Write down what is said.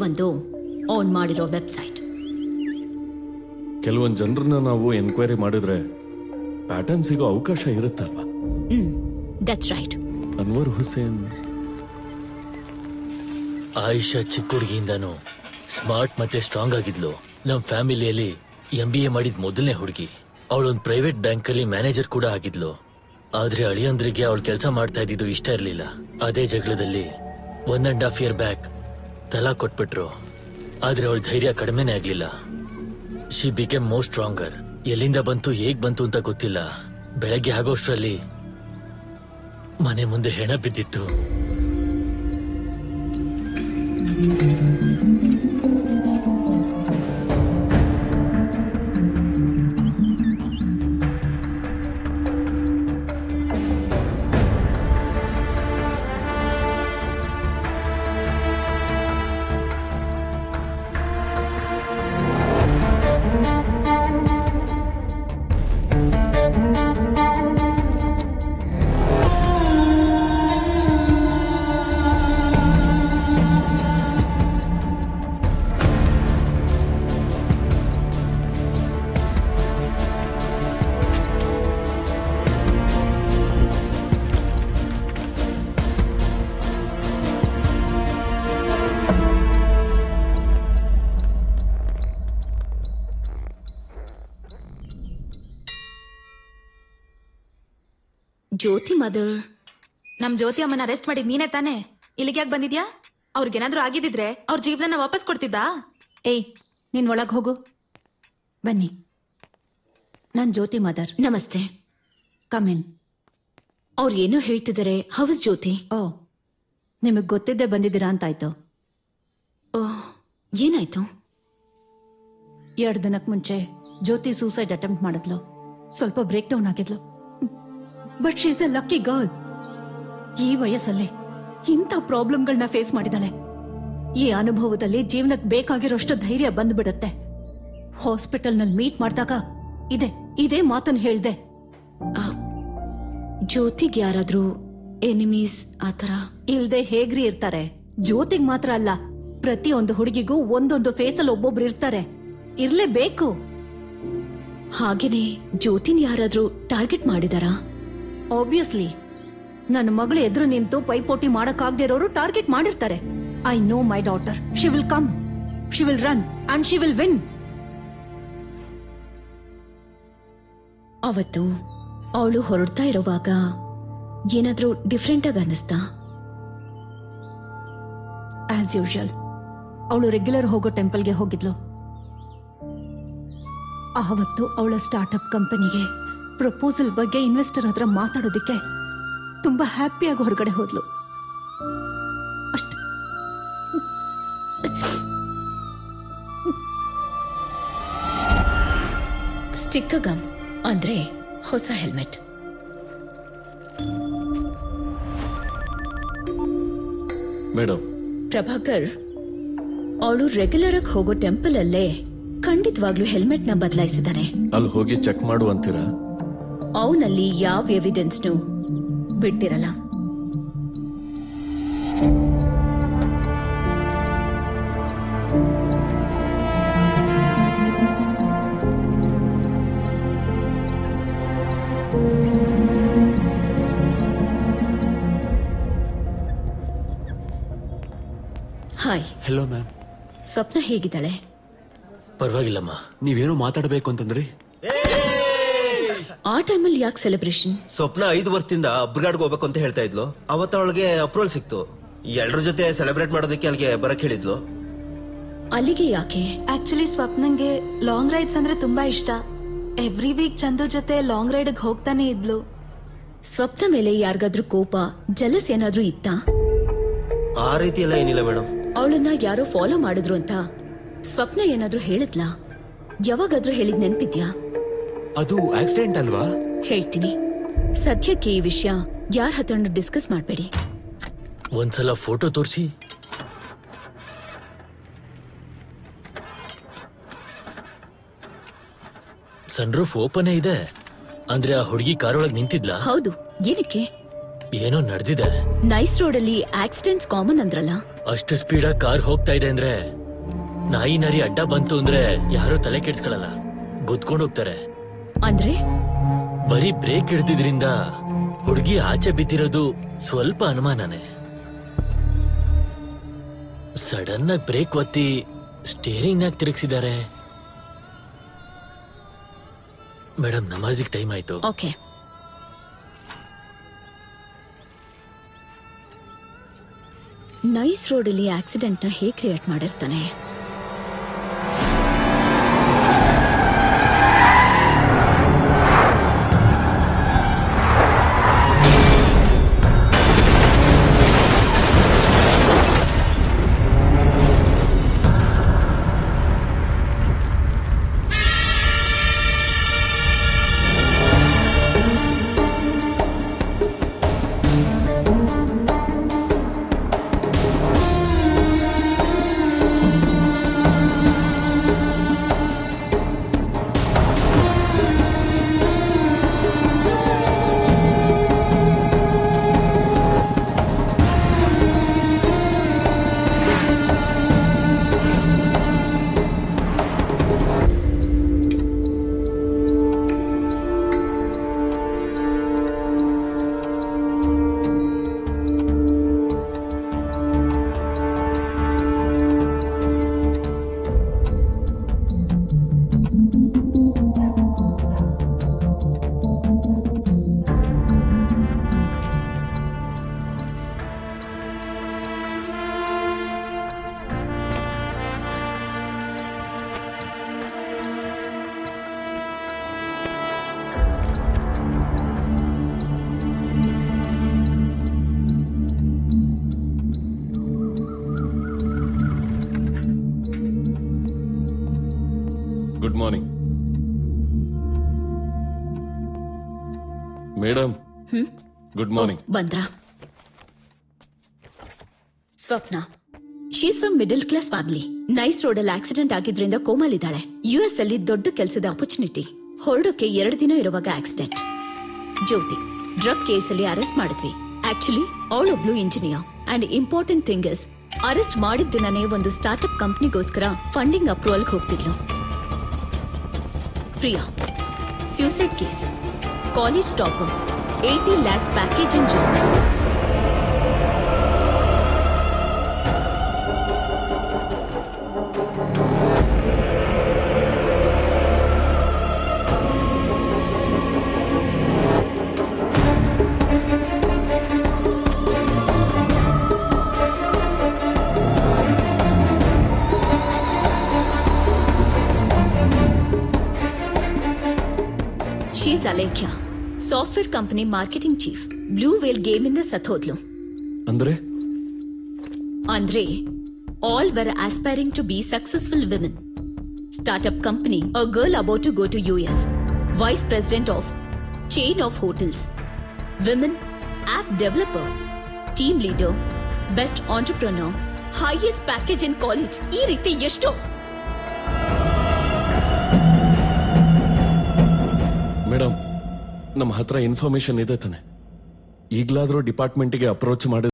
ಒಂದು ಆನ್ ಮಾಡಿರೋ ವೆಬ್ಸೈಟ್. ಕೆಲವೊಂದು ಜನರನ್ನ ನಾವು ಎನ್ಕ್ವೈರಿ ಮಾಡಿದ್ರೆ ಪ್ಯಾಟರ್ನ್ ಸಿಗೋ ಅವಕಾಶ ಇರುತ್ತಲ್ವಾ? That's right. ಅನ್ವರ್ ಹುಸೇನ್. ಆಯಿಷಾ ಚಿಕ್ಕ ಹುಡುಗಿಯಿಂದಾನು ಸ್ಮಾರ್ಟ್ ಮತ್ತೆ ಸ್ಟ್ರಾಂಗ್ ಆಗಿದ್ಲು. ನಮ್ ಫ್ಯಾಮಿಲಿಯಲ್ಲಿ MBA ಮಾಡಿದ ಮೊದಲನೇ ಹುಡುಗಿ. ಅವಳೊಂದು ಪ್ರೈವೇಟ್ ಬ್ಯಾಂಕ್ ಅಲ್ಲಿ ಮ್ಯಾನೇಜರ್ ಕೂಡ ಆಗಿದ್ಲು. ಆದ್ರೆ ಅಳಿಯಂದ್ರಿಗೆ ಅವಳು ಕೆಲಸ ಮಾಡ್ತಾ ಇದ್ದಿದ್ದು ಇಷ್ಟ ಇರ್ಲಿಲ್ಲ. ಅದೇ ಜಗಳದಲ್ಲಿ 1.5 year ಬ್ಯಾಕ್ ತಲಾ ಕೊಟ್ಬಿಟ್ರು. ಆದ್ರೆ ಅವಳ ಧೈರ್ಯ ಕಡಿಮೆನೇ ಆಗ್ಲಿಲ್ಲ. She became more stronger. ಎಲ್ಲಿಂದ ಬಂತು ಹೇಗ್ ಬಂತು ಅಂತ ಗೊತ್ತಿಲ್ಲ. ಬೆಳಗ್ಗೆ ಆಗೋಷ್ಟ್ರಲ್ಲಿ ಮನೆ ಮುಂದೆ ಹೆಣ ಬಿದ್ದಿತ್ತು. ಜ್ಯೋತಿ ಮದರ್. ನಮ್ ಜ್ಯೋತಿ ಅಮ್ಮನ ಅರೆಸ್ಟ್ ಮಾಡಿದ್ ನೀನೇ ತಾನೆ? ಇಲ್ಲಿಗೆ ಯಾಕೆ ಬಂದಿದ್ಯಾ? ಅವ್ರಿಗೇನಾದ್ರೂ ಆಗಿದ್ರೆ ಅವ್ರ ಜೀವನ ವಾಪಸ್ ಕೊಡ್ತಿದ್ದಾ? ಏಯ್, ನೀನ್ ಒಳಗ್ ಹೋಗು. ಬನ್ನಿ, ನಾನ್ ಜ್ಯೋತಿ ಮದರ್. ನಮಸ್ತೆ. ಕಮಿನ್. ಅವ್ರು ಏನೋ ಹೇಳ್ತಿದ್ದಾರೆ. ಹೌಸ್ ಜ್ಯೋತಿ? ಓ, ನಿಮಗ್ ಗೊತ್ತಿದ್ದೆ ಬಂದಿದ್ದೀರಾ ಅಂತಾಯ್ತು. ಏನಾಯ್ತು? 2 ದಿನಕ್ ಮುಂಚೆ ಜ್ಯೋತಿ ಸೂಸೈಡ್ ಅಟೆಂಪ್ಟ್ ಮಾಡಿದ್ಲು. ಸ್ವಲ್ಪ ಬ್ರೇಕ್ ಡೌನ್ ಆಗಿದ್ಲು. But she is a lucky girl. ಈ ವಯಸ್ಸಲ್ಲಿ ಇಂಥ ಪ್ರಾಬ್ಲಮ್ಗಳನ್ನ ಫೇಸ್ ಮಾಡಿದಾಳೆ. ಈ ಅನುಭವದಲ್ಲಿ ಜೀವನಕ್ಕೆ ಬೇಕಾಗಿರೋಷ್ಟು ಧೈರ್ಯ ಬಂದ್ಬಿಡುತ್ತೆ. ಹಾಸ್ಪಿಟಲ್ನಲ್ಲಿ ಮೀಟ್ ಮಾಡಿದಾಗ ಇದೇ ಮಾತನ್ನು ಹೇಳ್ದೆ. ಜ್ಯೋತಿಗ್ ಯಾರಾದ್ರೂ ಎನಿಮೀಸ್ ಆತರ ಇಲ್ದೆ ಹೇಗ್ರಿ ಇರ್ತಾರೆ? ಜ್ಯೋತಿಗ್ ಮಾತ್ರ ಅಲ್ಲ, ಪ್ರತಿಯೊಂದು ಹುಡುಗಿಗೂ ಒಂದೊಂದು ಫೇಸಲ್ಲಿ ಒಬ್ಬೊಬ್ರು ಇರ್ತಾರೆ. ಇರ್ಲೇಬೇಕು. ಹಾಗೇನೆ ಜ್ಯೋತಿನ್ ಯಾರಾದ್ರೂ ಟಾರ್ಗೆಟ್ ಮಾಡಿದಾರಾ? ಆಬ್ವಿಯಸ್ಲಿ. ನನ್ನ ಮಗಳು ಎದುರು ನಿಂತು ಪೈಪೋಟಿ ಮಾಡಕ್ಕಾಗದೇ ಇರೋರು ಟಾರ್ಗೆಟ್ ಮಾಡಿರ್ತಾರೆ. I know my daughter. She will come, she will run and she will win. ಅವತ್ತು ಅವಳು ಹೊರಡ್ತಾ ಇರುವಾಗ ಏನಾದ್ರೂ ಡಿಫ್ರೆಂಟ್ ಆಗಿ ಅನ್ನಿಸ್ತಾ? ಆಸ್ ಯೂಶುವಲ್ ಅವಳು ರೆಗ್ಯುಲರ್ ಹೋಗೋ ಟೆಂಪಲ್ಗೆ ಹೋಗಿದ್ಲು. ಆವತ್ತು ಅವಳ ಸ್ಟಾರ್ಟ್ಅಪ್ ಕಂಪನಿಗೆ ಪ್ರಪೋಸಲ್ ಬಗ್ಗೆ ಇನ್ವೆಸ್ಟರ್ ಹತ್ರ ಮಾತಾಡೋದಕ್ಕೆ ತುಂಬಾ ಹ್ಯಾಪಿಯಾಗಿ ಹೊರಗಡೆ ಹೋದ್ಲು. ಅಷ್ಟೇ. ಸ್ಟಿಕ್ಕಗಮ್ ಅಂದ್ರೆ ಹೊಸ ಹೆಲ್ಮೆಟ್. ಮೇಡಮ್, ಪ್ರಭಾಕರ್, ಅವಳು ರೆಗ್ಯುಲರ್ ಆಗಿ ಹೋಗೋ ಟೆಂಪಲ್ ಅಲ್ಲೇ ಖಂಡಿತವಾಗ್ಲೂ ಹೆಲ್ಮೆಟ್ ನ ಬದಲಾಯಿಸಿದಾನೆ. ಅಲ್ಲಿ ಹೋಗಿ ಚೆಕ್ ಮಾಡು ಅಂತೀರಾ? ಅವನಲ್ಲಿ ಯಾವ ಎವಿಡೆನ್ಸ್ನು ಬಿಟ್ಟಿರಲ್ಲ. ಹಾಯ್. Hello ma'am. ಸ್ವಪ್ನ ಹೇಗಿದ್ದಾಳೆ? ಪರವಾಗಿಲ್ಲಮ್ಮ. ನೀವೇನೋ ಮಾತಾಡಬೇಕು ಅಂತಂದ್ರಿ. ಆ ಟೈಮಲ್ಲಿ ಯಾಕೆ ಸೆಲೆಬ್ರೇಷನ್? ಸ್ವಪ್ನ 5 ವರ್ಷದಿಂದ ಅಬ್ರಿಗಾಡ್ಗೆ ಹೋಗ್ಬೇಕು ಅಂತ ಹೇಳ್ತಾ ಇದ್ಲು. ಅವತ್ತು ಅವಳಿಗೆ ಅಪ್ರೂವಲ್ ಸಿಕ್ತು. ಎಲ್ರ ಜೊತೆ ಸೆಲೆಬ್ರೇಟ್ ಮಾಡೋದಕ್ಕೆ ಅಲ್ಲಿಗೆ ಬರಕ್ ಹೇಳಿದ್ಲು. ಅಲ್ಲಿಗೆ ಯಾಕೆ? ಆಕ್ಚುಲಿ ಸ್ವಪ್ನಂಗೆ ಲಾಂಗ್ ರೈಡ್ಸ್ ಅಂದ್ರೆ ತುಂಬಾ ಇಷ್ಟ. ಎವ್ರಿ ವೀಕ್ ಚಂದು ಜೊತೆ ಲಾಂಗ್ ರೈಡ್ ಹೋಗ್ತಾನೆ ಇದ್ಲು. ಸ್ವಪ್ನ ಮೇಲೆ ಯಾರಿಗಾದ್ರೂ ಕೋಪ, ಜಲಸ್ ಏನಾದ್ರೂ ಇತ್ತಾ? ಆ ರೀತಿ ಎಲ್ಲ ಏನಿಲ್ಲ ಮೇಡಮ್. ಅವಳನ್ನ ಯಾರೋ ಫಾಲೋ ಮಾಡಿದ್ರು ಅಂತ ಸ್ವಪ್ನ ಏನಾದ್ರೂ ಹೇಳಿದ್ಲಾ? ಯಾವಾಗಾದ್ರೂ ಹೇಳಿದ್ ನೆನ್ಪಿದ್ಯಾ? ಅದು ಆಕ್ಸಿಡೆಂಟ್ ಅಲ್ವಾ? ಹೇಳ್ತೀನಿ. ಸದ್ಯಕ್ಕೆ ಈ ವಿಷಯ ಯಾರ ಹತ್ರನೂ ಡಿಸ್ಕಸ್ ಮಾಡಬೇಡಿ. ಒಂದ್ಸಲ ಫೋಟೋ ತೋರಿಸಿ. ಸನ್ರೂಫ್ ಓಪನ್ ಇದೆ. ಅಂದ್ರೆ ಆ ಹುಡುಗಿ ಕಾರೊಳಗೆ ನಿಂತಿದ್ಲಾ? ಹೌದು. ಏನಕ್ಕೆ? ಏನೋ ನಡೆದಿದೆ. ನೈಸ್ ರೋಡ್ ಅಲ್ಲಿ ಆಕ್ಸಿಡೆಂಟ್ಸ್ ಕಾಮನ್ ಅಂದ್ರಲ್ಲ. ಅಷ್ಟು ಸ್ಪೀಡಾಗಿ ಕಾರ್ ಹೋಗ್ತಾ ಇದೆ ಅಂದ್ರೆ ನಾಯಿ ನರಿ ಅಡ್ಡ ಬಂತು ಅಂದ್ರೆ ಯಾರು ತಲೆ ಕೆಡ್ಸ್ಕೊಳಲ್ಲ, ಗುದ್ಕೊಂಡು ಹೋಗ್ತಾರೆ. ಅಂದ್ರೆ ಬರೀ ಬ್ರೇಕ್ ಹಿಡ್ದಿದ್ರಿಂದ ಹುಡುಗಿ ಆಚೆ ಬಿದ್ದಿರೋದು ಸ್ವಲ್ಪ ಅನುಮಾನನೇ. ಸಡನ್ ಆಗಿ ಬ್ರೇಕ್ ಒತ್ತಿ ಸ್ಟೇರಿಂಗ್ ನಾಗ ತಿರುಗಿಸಿದ್ದಾರೆ. ಮೇಡಮ್, ನಮಾಜಿಗ್ ಟೈಮ್ ಆಯ್ತು. ಓಕೆ. ನೈಸ್ ರೋಡ್ ಅಲ್ಲಿ ಆಕ್ಸಿಡೆಂಟ್ ನ ಹೇಗೆ ಕ್ರಿಯೇಟ್ ಮಾಡಿರ್ತಾನೆ? Good morning madam. Good morning. ಬಂದ್ರಾ? Swapna, she's from middle class family. Nice road ಅಲ್ಲಿ ಆಕ್ಸಿಡೆಂಟ್ ಆಗಿದ್ರಿಂದ ಕೋಮಲಿದ್ದಾಳೆ. US ಅಲ್ಲಿ ದೊಡ್ಡ ಕೆಲಸದ ಅಪರ್ಚುನಿಟಿ. ಹೊರಡೋಕೆ 2 ದಿನ ಇರುವಾಗ ಆಕ್ಸಿಡೆಂಟ್. ಜ್ಯೋತಿ, ಡ್ರಗ್ ಕೇಸಲ್ಲಿ ಅರೆಸ್ಟ್ ಮಾಡಿದ್ವಿ. ಆಕ್ಚುಲಿ ಅವಳೊಬ್ಳು engineer. And important thing is, arrest ಮಾಡಿದ ದಿನನೇ ಒಂದು ಸ್ಟಾರ್ಟ್ಅಪ್ ಕಂಪ್ನಿಗೋಸ್ಕರ ಫಂಡಿಂಗ್ ಅಪ್ರೂವಲ್ಗೆ ಹೋಗ್ತಿದ್ಲು. Priya, suicide case, college topper, 80 lakhs package in job. She's Alekhya, software company marketing chief. Blue whale game ಇಂದ ಸತ್ತೋದ್ಲು. ಅಂದ್ರೆ all were aspiring to be successful women. Startup company, a girl about to go to US, vice president of chain of hotels, women app developer, team leader, best entrepreneur, highest package in college. ಈ ರೀತಿ ಎಷ್ಟೋ. Madam, ನಮ್ಮ ಹತ್ರ information ಇದೆ ತಾನೆ? ಈಗ್ಲಾದ್ರೂ ಡಿಪಾರ್ಟ್ಮೆಂಟ್ಗೆ approach ಮಾಡಿ